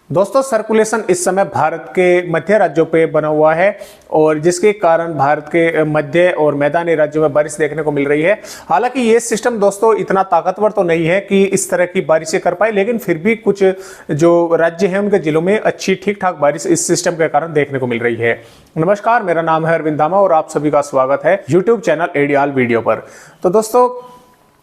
दोस्तों सर्कुलेशन इस समय भारत के मध्य राज्यों पे बना हुआ है और जिसके कारण भारत के मध्य और मैदानी राज्यों में बारिश देखने को मिल रही है। हालांकि ये सिस्टम दोस्तों इतना ताकतवर तो नहीं है कि इस तरह की बारिशें कर पाए, लेकिन फिर भी कुछ जो राज्य हैं उनके जिलों में अच्छी ठीक ठाक बारिश इस सिस्टम के कारण देखने को मिल रही है। नमस्कार, मेरा नाम है अरविंद धामा और आप सभी का स्वागत है यूट्यूब चैनल एडियाल वीडियो पर। तो दोस्तों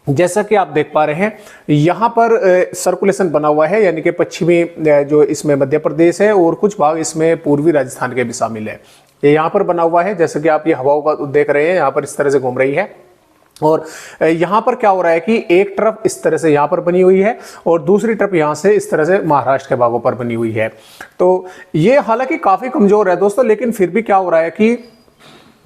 जैसा कि आप देख पा रहे हैं यहाँ पर सर्कुलेशन बना हुआ है, यानी कि पश्चिमी जो इसमें मध्य प्रदेश है और कुछ भाग इसमें पूर्वी राजस्थान के भी शामिल है। ये यहाँ पर बना हुआ है, जैसे कि आप ये हवाओं का देख रहे हैं यहाँ पर इस तरह से घूम रही है। और यहाँ पर क्या हो रहा है कि एक तरफ इस तरह से यहाँ पर बनी हुई है और दूसरी तरफ यहाँ से इस तरह से महाराष्ट्र के भागों पर बनी हुई है। तो ये हालांकि काफी कमजोर है दोस्तों, लेकिन फिर भी क्या हो रहा है कि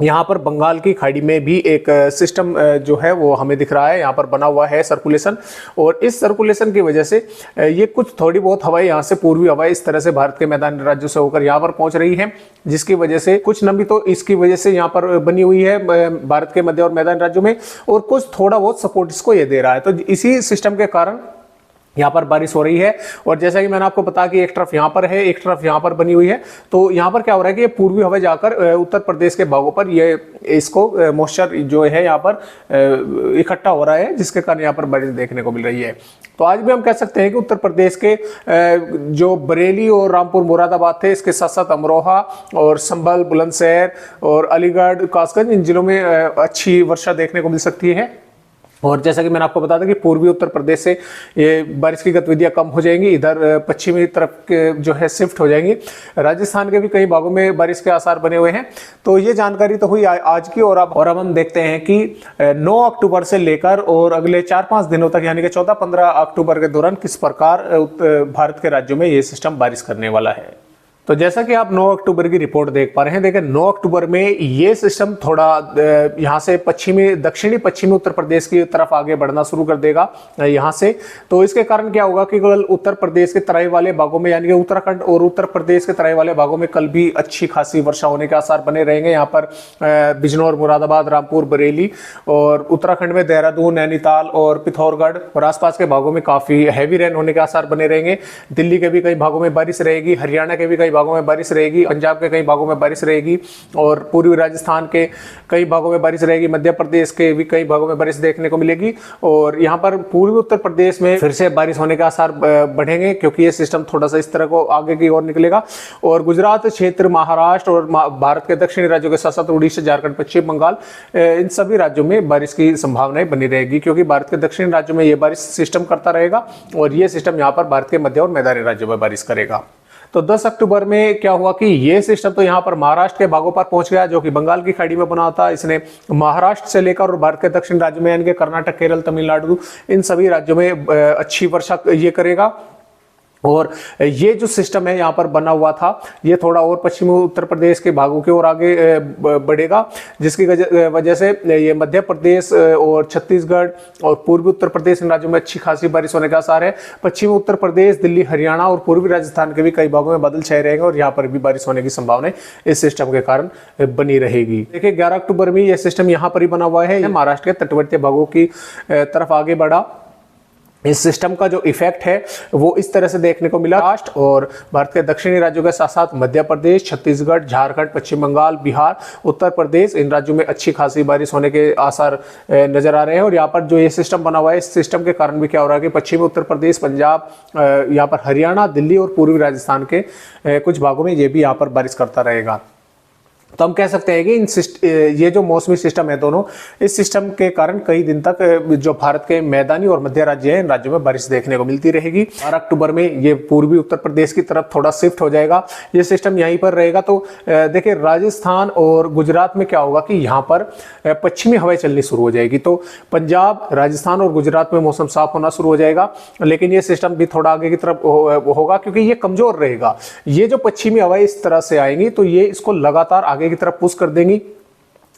यहाँ पर बंगाल की खाड़ी में भी एक सिस्टम जो है वो हमें दिख रहा है, यहाँ पर बना हुआ है सर्कुलेशन। और इस सर्कुलेशन की वजह से ये कुछ थोड़ी बहुत हवाएं यहाँ से पूर्वी हवाएं इस तरह से भारत के मैदानी राज्यों से होकर यहाँ पर पहुंच रही हैं, जिसकी वजह से कुछ नमी तो इसकी वजह से यहाँ पर बनी हुई है भारत के मध्य और मैदानी राज्यों में, और कुछ थोड़ा बहुत सपोर्ट इसको ये दे रहा है। तो इसी सिस्टम के कारण यहाँ पर बारिश हो रही है। और जैसा कि मैंने आपको बताया कि एक तरफ यहाँ पर है, एक तरफ यहाँ पर बनी हुई है, तो यहाँ पर क्या हो रहा है कि ये पूर्वी हवा जाकर उत्तर प्रदेश के भागों पर ये इसको मॉइस्चर जो है यहाँ पर इकट्ठा हो रहा है, जिसके कारण यहाँ पर बारिश देखने को मिल रही है। तो आज भी हम कह सकते हैं कि उत्तर प्रदेश के जो बरेली और रामपुर मुरादाबाद थे, इसके साथ साथ अमरोहा और संभल, बुलंदशहर और अलीगढ़, कासगंज, इन जिलों में अच्छी वर्षा देखने को मिल सकती है। और जैसा कि मैंने आपको बताया था कि पूर्वी उत्तर प्रदेश से ये बारिश की गतिविधियां कम हो जाएंगी, इधर पश्चिमी तरफ के जो है शिफ्ट हो जाएंगी। राजस्थान के भी कई भागों में बारिश के आसार बने हुए हैं। तो ये जानकारी तो हुई आज की। और अब हम देखते हैं कि 9 अक्टूबर से लेकर और अगले 4-5 दिनों तक, यानी कि 14-15 अक्टूबर के दौरान किस प्रकार भारत के राज्यों में ये सिस्टम बारिश करने वाला है। तो जैसा कि आप 9 अक्टूबर की रिपोर्ट देख पा रहे हैं, देखिए 9 अक्टूबर में ये सिस्टम थोड़ा यहाँ से दक्षिणी पश्चिमी उत्तर प्रदेश की तरफ आगे बढ़ना शुरू कर देगा यहाँ से। तो इसके कारण क्या होगा कि कल उत्तर प्रदेश के तराई वाले भागों में, यानी कि उत्तराखंड और उत्तर प्रदेश के तराई वाले भागों में कल भी अच्छी खासी वर्षा होने के आसार बने रहेंगे। यहाँ पर बिजनौर, मुरादाबाद, रामपुर, बरेली और उत्तराखंड में देहरादून, नैनीताल और पिथौरगढ़ और आसपास के भागों में काफी हैवी रेन होने के आसार बने रहेंगे। दिल्ली के भी कई भागों में बारिश रहेगी, हरियाणा के भी कई भागों में बारिश रहेगी, पंजाब के कई भागों में बारिश रहेगी और पूर्वी राजस्थान के कई भागों में बारिश रहेगी, मध्य प्रदेश के भी कई भागों में बारिश देखने को मिलेगी। और यहाँ पर पूर्वी उत्तर प्रदेश में फिर से बारिश होने के आसार बढ़ेंगे, क्योंकि ये सिस्टम थोड़ा सा इस तरह को आगे की ओर निकलेगा। और गुजरात क्षेत्र, महाराष्ट्र और भारत के दक्षिणी राज्यों के साथ साथ उड़ीसा, झारखंड, पश्चिम बंगाल, इन सभी राज्यों में बारिश की संभावनाएं बनी रहेगी, क्योंकि भारत के दक्षिणी राज्यों में ये बारिश सिस्टम करता रहेगा और ये सिस्टम यहाँ पर भारत के मध्य और मैदानी राज्यों में बारिश करेगा। तो 10 अक्टूबर में क्या हुआ कि ये सिस्टम तो यहाँ पर महाराष्ट्र के भागों पर पहुंच गया, जो कि बंगाल की खाड़ी में बना था। इसने महाराष्ट्र से लेकर और भारत के दक्षिण राज्यों में, यानी कि कर्नाटक, केरल, तमिलनाडु, इन सभी राज्यों में अच्छी वर्षा ये करेगा। और ये जो सिस्टम है यहाँ पर बना हुआ था, ये थोड़ा और पश्चिमी उत्तर प्रदेश के भागों की ओर आगे बढ़ेगा, जिसकी वजह से ये मध्य प्रदेश और छत्तीसगढ़ और पूर्वी उत्तर प्रदेश, इन राज्यों में अच्छी खासी बारिश होने का आसार है। पश्चिमी उत्तर प्रदेश, दिल्ली, हरियाणा और पूर्वी राजस्थान के भी कई भागों में बादल छाए रहेंगे और यहाँ पर भी बारिश होने की संभावना इस सिस्टम के कारण बनी रहेगी। देखिए 11 अक्टूबर में यह सिस्टम यहाँ पर ही बना हुआ है, महाराष्ट्र के तटवर्ती भागों की तरफ आगे बढ़ा। इस सिस्टम का जो इफेक्ट है वो इस तरह से देखने को मिला। महाराष्ट्र और भारत के दक्षिणी राज्यों के साथ साथ मध्य प्रदेश, छत्तीसगढ़, झारखंड, पश्चिम बंगाल, बिहार, उत्तर प्रदेश, इन राज्यों में अच्छी खासी बारिश होने के आसार नजर आ रहे हैं। और यहाँ पर जो ये सिस्टम बना हुआ है, इस सिस्टम के कारण भी क्या हो रहा है कि पश्चिमी उत्तर प्रदेश, पंजाब, यहाँ पर हरियाणा, दिल्ली और पूर्वी राजस्थान के कुछ भागों में ये भी यहाँ पर बारिश करता रहेगा। तो हम कह सकते हैं कि ये जो मौसमी सिस्टम है दोनों, इस सिस्टम के कारण कई दिन तक जो भारत के मैदानी और मध्य राज्य हैं, इन राज्यों में बारिश देखने को मिलती रहेगी। 12 अक्टूबर में ये पूर्वी उत्तर प्रदेश की तरफ थोड़ा शिफ्ट हो जाएगा, ये सिस्टम यहीं पर रहेगा। तो देखिए राजस्थान और गुजरात में क्या होगा कि यहाँ पर पश्चिमी हवाएं चलनी शुरू हो जाएगी। तो पंजाब, राजस्थान और गुजरात में मौसम साफ होना शुरू हो जाएगा, लेकिन ये सिस्टम भी थोड़ा आगे की तरफ होगा, क्योंकि ये कमजोर रहेगा। ये जो पश्चिमी हवाएं इस तरह से आएंगी तो ये इसको लगातार आगे की तरफ पुश कर देंगी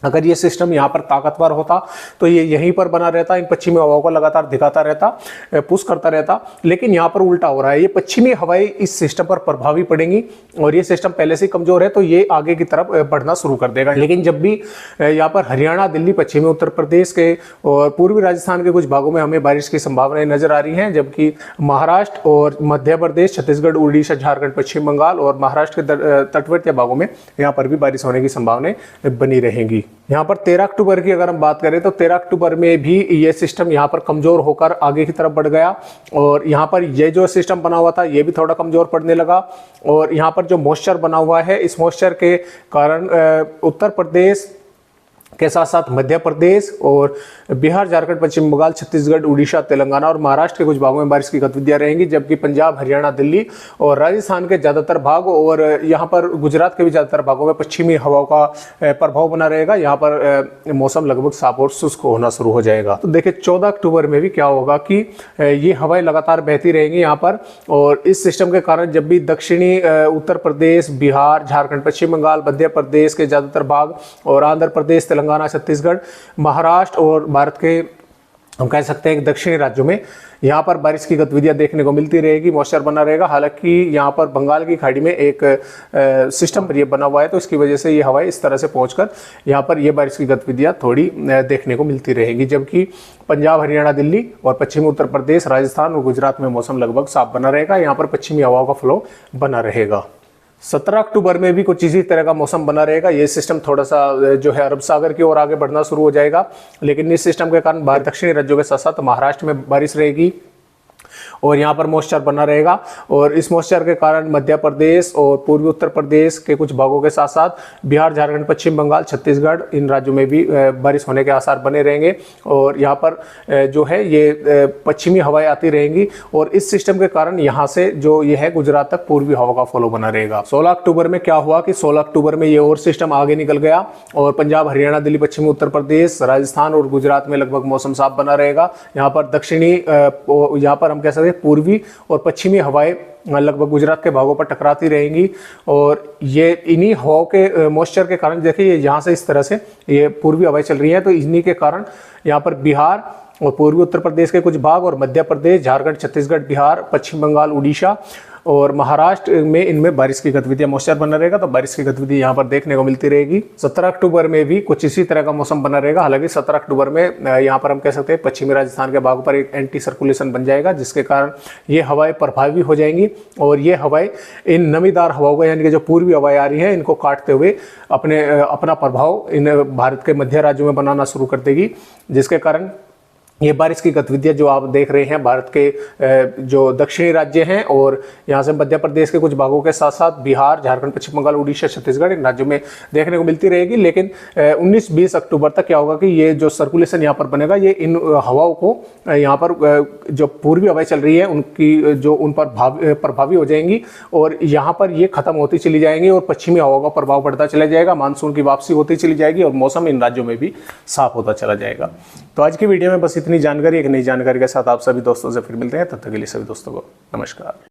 अगर ये सिस्टम यहाँ पर ताकतवर होता तो ये यहीं पर बना रहता, इन पश्चिमी हवाओं को लगातार दिखाता रहता, पुश करता रहता। लेकिन यहाँ पर उल्टा हो रहा है, ये पश्चिमी हवाएं इस सिस्टम पर प्रभावी पड़ेंगी और ये सिस्टम पहले से कमजोर है तो ये आगे की तरफ बढ़ना शुरू कर देगा। लेकिन जब भी यहाँ पर हरियाणा, दिल्ली, पश्चिमी उत्तर प्रदेश के और पूर्वी राजस्थान के कुछ भागों में हमें बारिश की संभावनाएं नजर आ रही हैं, जबकि महाराष्ट्र और मध्य प्रदेश, छत्तीसगढ़, उड़ीसा, झारखंड, पश्चिम बंगाल और महाराष्ट्र के तटवर्ती भागों में यहाँ पर भी बारिश होने की संभावनाएं बनी रहेंगी। यहाँ पर 13 अक्टूबर की अगर हम बात करें तो 13 अक्टूबर में भी ये सिस्टम यहाँ पर कमजोर होकर आगे की तरफ बढ़ गया और यहाँ पर ये जो सिस्टम बना हुआ था ये भी थोड़ा कमजोर पड़ने लगा। और यहाँ पर जो मॉइस्चर बना हुआ है, इस मॉइस्चर के कारण उत्तर प्रदेश के साथ साथ मध्य प्रदेश और बिहार, झारखंड, पश्चिम बंगाल, छत्तीसगढ़, उड़ीसा, तेलंगाना और महाराष्ट्र के कुछ भागों में बारिश की गतिविधियां रहेंगी, जबकि पंजाब, हरियाणा, दिल्ली और राजस्थान के ज़्यादातर भाग और यहाँ पर गुजरात के भी ज़्यादातर भागों में पश्चिमी हवाओं का प्रभाव बना रहेगा। यहाँ पर मौसम लगभग साफ और शुष्क होना शुरू हो जाएगा। तो देखिए 14 अक्टूबर में भी क्या होगा कि ये हवाएं लगातार बहती रहेंगी यहाँ पर, और इस सिस्टम के कारण जब भी दक्षिणी उत्तर प्रदेश, बिहार, झारखंड, पश्चिम बंगाल, मध्य प्रदेश के ज़्यादातर भाग और आंध्र प्रदेश, तेलंगाना, छत्तीसगढ़, महाराष्ट्र और भारत के हम कह सकते हैं कि दक्षिणी राज्यों में यहाँ पर बारिश की गतिविधियां देखने को मिलती रहेगी, मॉइस्चर बना रहेगा। हालांकि यहाँ पर बंगाल की खाड़ी में एक सिस्टम पर ये बना हुआ है तो इसकी वजह से ये हवाएं इस तरह से पहुंचकर यहाँ पर ये बारिश की गतिविधियां थोड़ी देखने को मिलती रहेगी, जबकि पंजाब, हरियाणा, दिल्ली और पश्चिमी उत्तर प्रदेश, राजस्थान और गुजरात में मौसम लगभग साफ बना रहेगा। यहाँ पर पश्चिमी हवाओं का फ्लो बना रहेगा। 17 अक्टूबर में भी कुछ इसी तरह का मौसम बना रहेगा। ये सिस्टम थोड़ा सा जो है अरब सागर की ओर आगे बढ़ना शुरू हो जाएगा, लेकिन इस सिस्टम के कारण दक्षिणी राज्यों के साथ साथ महाराष्ट्र में बारिश रहेगी और यहाँ पर मॉइस्चर बना रहेगा। और इस मॉइस्चर के कारण मध्य प्रदेश और पूर्वी उत्तर प्रदेश के कुछ भागों के साथ साथ बिहार, झारखंड, पश्चिम बंगाल, छत्तीसगढ़, इन राज्यों में भी बारिश होने के आसार बने रहेंगे। और यहाँ पर जो है ये पश्चिमी हवाएं आती रहेंगी और इस सिस्टम के कारण यहाँ से जो ये है गुजरात तक पूर्वी हवा का फ्लो बना रहेगा। 16 अक्टूबर में क्या हुआ कि 16 अक्टूबर में ये और सिस्टम आगे निकल गया और पंजाब, हरियाणा, दिल्ली, पश्चिमी उत्तर प्रदेश, राजस्थान और गुजरात में लगभग मौसम साफ बना रहेगा। यहाँ पर दक्षिणी, यहाँ पर हम कह सकते हैं पूर्वी और पश्चिमी हवाएं लगभग गुजरात के भागों पर टकराती रहेंगी और ये इन्हीं हवाओं के मॉइस्चर के कारण देखिए यहाँ से इस तरह से ये पूर्वी हवाएं चल रही हैं, तो इन्हीं के कारण यहाँ पर बिहार और पूर्वी उत्तर प्रदेश के कुछ भाग और मध्य प्रदेश, झारखंड, छत्तीसगढ़, बिहार, पश्चिम बंगाल, उड़ीसा और महाराष्ट्र में इनमें बारिश की गतिविधियां मॉइस्चर बना रहेगा, तो बारिश की गतिविधि यहाँ पर देखने को मिलती रहेगी। 17 अक्टूबर में भी कुछ इसी तरह का मौसम बना रहेगा। हालांकि 17 अक्टूबर में यहाँ पर हम कह सकते हैं पश्चिमी राजस्थान के भागों पर एक एंटी सर्कुलेशन बन जाएगा, जिसके कारण ये हवाएं प्रभावी हो जाएंगी और ये हवाएं इन नमीदार हवाओं को, यानी कि जो पूर्वी हवाएं आ रही हैं, इनको काटते हुए अपना प्रभाव इन भारत के मध्य राज्यों में बनाना शुरू कर देगी, जिसके कारण ये बारिश की गतिविधियां जो आप देख रहे हैं भारत के जो दक्षिणी राज्य हैं और यहाँ से मध्य प्रदेश के कुछ भागों के साथ साथ बिहार, झारखंड, पश्चिम बंगाल, उड़ीसा, छत्तीसगढ़, इन राज्यों में देखने को मिलती रहेगी। लेकिन 19-20 अक्टूबर तक क्या होगा कि ये जो सर्कुलेशन यहाँ पर बनेगा, ये इन हवाओं को यहाँ पर जो पूर्वी हवाएं चल रही है उनकी जो उन पर प्रभावी हो जाएंगी और यहाँ पर ये खत्म होती चली जाएंगी और पश्चिमी हवाओं का प्रभाव बढ़ता चला जाएगा, मानसून की वापसी होती चली जाएगी और मौसम इन राज्यों में भी साफ होता चला जाएगा। तो आज की वीडियो में बस इतनी जानकारी, एक नई जानकारी के साथ आप सभी दोस्तों से फिर मिलते हैं। तब तक के लिए सभी दोस्तों को नमस्कार।